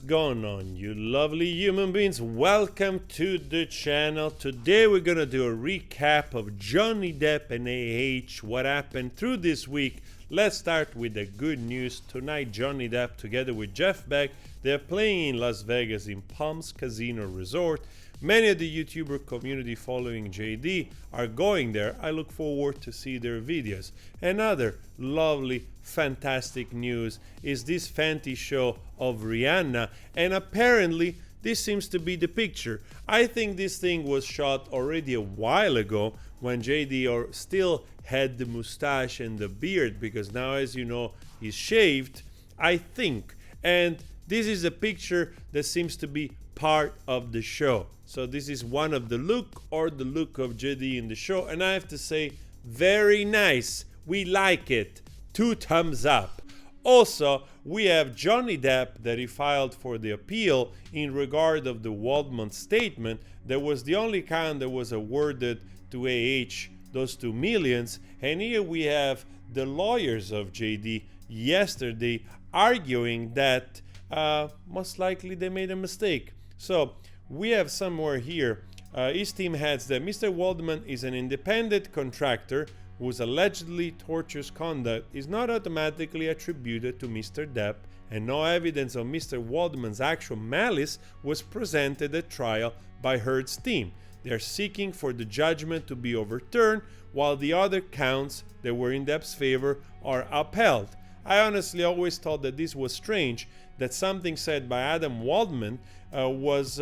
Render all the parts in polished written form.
going on, you lovely human beings? Welcome to the channel. Today we're gonna do a recap of Johnny Depp and AH, what happened through this week. Let's start with the good news. Tonight, Johnny Depp together with Jeff Beck, they're playing in Las Vegas in Palms Casino Resort. Many of the YouTuber community following JD are going there. I look forward to see their videos. Another lovely, fantastic news is this Fenty show of Rihanna, and apparently this seems to be the picture. I think this thing was shot already a while ago when JD still had the mustache and the beard, because now, as you know, he's shaved, I think. And this is a picture that seems to be part of the show. So this is one of the look of JD in the show, and I have to say, very nice. We like it. 2 thumbs up. Also, we have Johnny Depp that he filed for the appeal in regard of the Waldman statement. That was the only count that was awarded to AH, those 2 millions. And here we have the lawyers of JD yesterday arguing that most likely they made a mistake. So we have somewhere here, his team heads that Mr. Waldman is an independent contractor whose allegedly torturous conduct is not automatically attributed to Mr. Depp, and no evidence of Mr. Waldman's actual malice was presented at trial by Heard's team. They are seeking for the judgment to be overturned, while the other counts that were in Depp's favor are upheld. I honestly always thought that this was strange, that something said by Adam Waldman was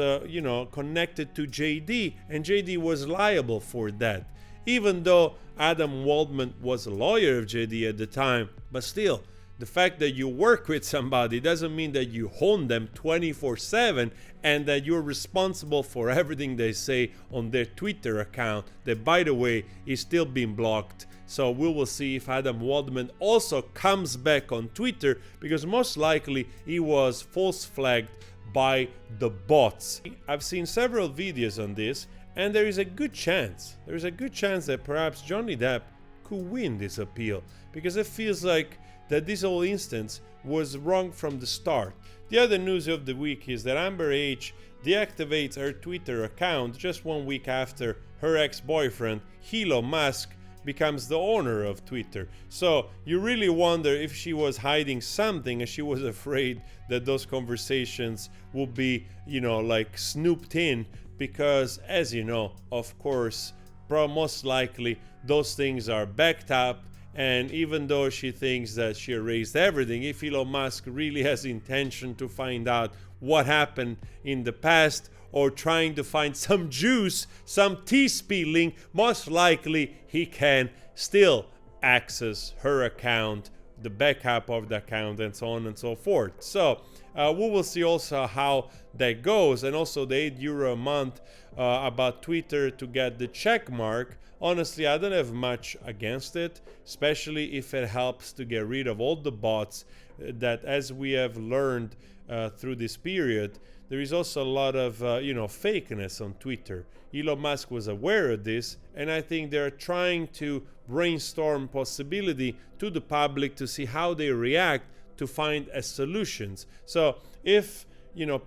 connected to JD, and JD was liable for that. Even though Adam Waldman was a lawyer of JD at the time, but still, the fact that you work with somebody doesn't mean that you own them 24/7 and that you're responsible for everything they say on their Twitter account, that, by the way, is still being blocked. So we will see if Adam Waldman also comes back on Twitter, because most likely he was false flagged by the bots. I've seen several videos on this, and there is a good chance that perhaps Johnny Depp could win this appeal, because it feels like that this whole instance was wrong from the start. The other news of the week is that Amber H deactivates her Twitter account just 1 week after her ex-boyfriend Elon Musk becomes the owner of Twitter. So you really wonder if she was hiding something and she was afraid that those conversations would be, like snooped in, because, as you know, of course, most likely those things are backed up. And even though she thinks that she erased everything, if Elon Musk really has intention to find out what happened in the past, or trying to find some juice, some tea spilling, most likely he can still access her account, the backup of the account, and so on and so forth. So we will see also how that goes, and also the €8 a month about Twitter to get the check mark. Honestly, I don't have much against it, especially if it helps to get rid of all the bots that, as we have learned through this period, there is also a lot of fakeness on Twitter. Elon Musk was aware of this, and I think they're trying to brainstorm possibility to the public to see how they react to find solutions. So if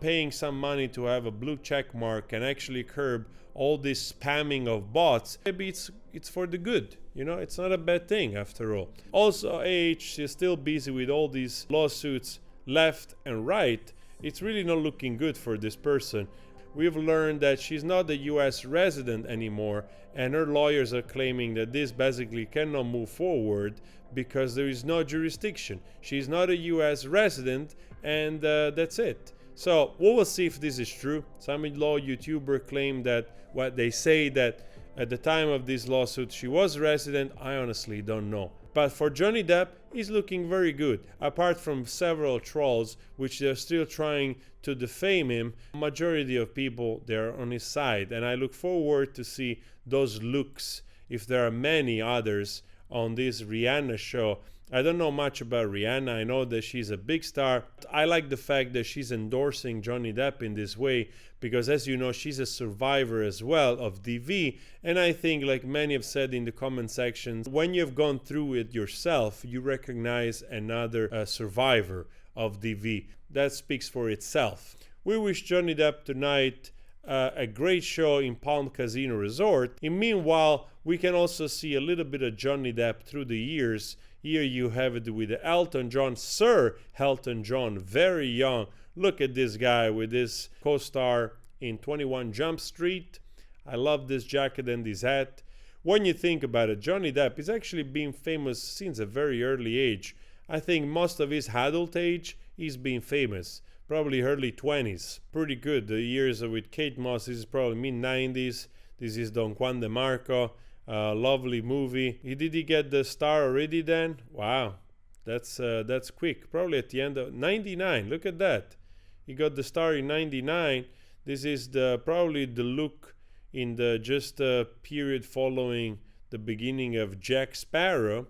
paying some money to have a blue check mark can actually curb all this spamming of bots, maybe it's for the good. It's not a bad thing after all. Also, AH is still busy with all these lawsuits left and right. It's really not looking good for this person. We've learned that she's not a US resident anymore, and her lawyers are claiming that this basically cannot move forward because there is no jurisdiction. She's not a US resident, and that's it. So we will see if this is true. Some law YouTuber claim that what they say, that at the time of this lawsuit she was resident. I honestly don't know. But for Johnny Depp, he's looking very good. Apart from several trolls, which they're still trying to defame him, majority of people, they're on his side. And I look forward to see those looks, if there are many others on this Rihanna show. I don't know much about Rihanna. I know that she's a big star. I like the fact that she's endorsing Johnny Depp in this way, because, as you know, she's a survivor as well of DV. And I think, like many have said in the comment sections, when you've gone through it yourself, you recognize another survivor of DV. That speaks for itself. We wish Johnny Depp tonight a great show in Palm Casino Resort. And meanwhile, we can also see a little bit of Johnny Depp through the years. Here you have it with Elton John, Sir Elton John, very young. Look at this guy with this co-star in 21 Jump Street. I love this jacket and this hat. When you think about it, Johnny Depp is actually being famous since a very early age. I think most of his adult age, he's been famous. Probably early 20s. Pretty good. The years with Kate Moss, this is probably mid-90s. This is Don Juan de Marco. Lovely movie. Did he get the star already then? Wow. That's quick. Probably at the end of 99. Look at that. He got the star in 99. This is probably the look in the just period following the beginning of Jack Sparrow.